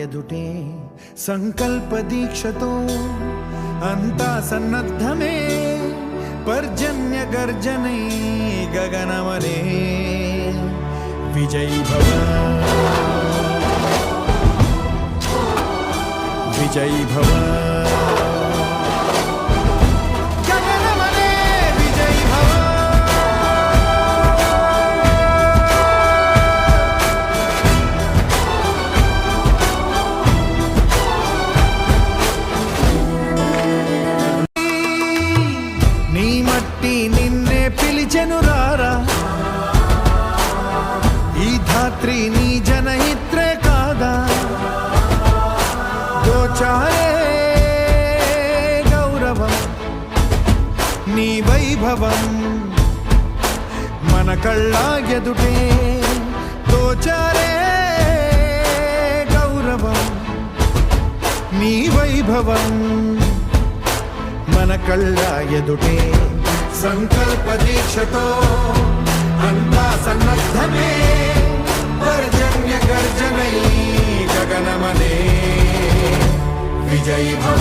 ఎదుటే సంకల్ప దీక్షతో అంతా సన్నద్ధమే పర్జన్య గర్జనై గగనమనే విజయీ భవ విజయీ భవ నిన్నే పిలిచెను రారా ఈ ధాత్రి నీ జనహిత్రే కాదా దోచారే గౌరవం నీ వైభవం మన కళ్ళ ఎదుటే దోచారే గౌరవం నీ వైభవం మన కళ్ళ ఎదుటే సంకల్ప దీక్షతో అంతా సన్నద్ధమే పర్జన్య గర్జనై గగనమనే విజయీ భవ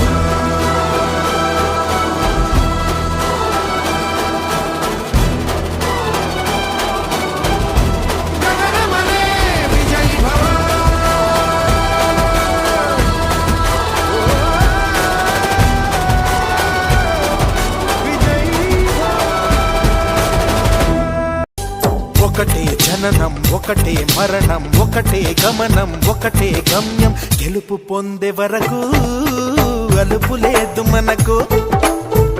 ఒకటే జననం ఒకటే మరణం ఒకటే గమనం ఒకటే గమ్యం గెలుపు పొందే వరకు అలుపు లేదు మనకు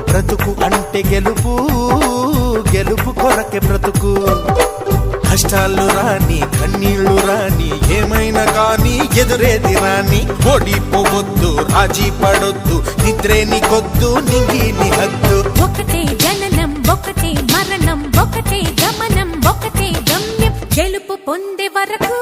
బ్రతుకు అంటే గెలుపు గెలుపు కొరకే బ్రతుకు కష్టాలు రాని కన్నీళ్లు రాని ఏమైనా కానీ ఎదురేది రాని ఓడిపోవద్దు రాజీ పడొద్దు నిద్రే నీకొద్దు నింగి నీ హద్దు ఒకటే జననం ఒకటే మరణం ఒకటే గమనం ఒకటే గమ్యం గెలుపు పొందే వరకు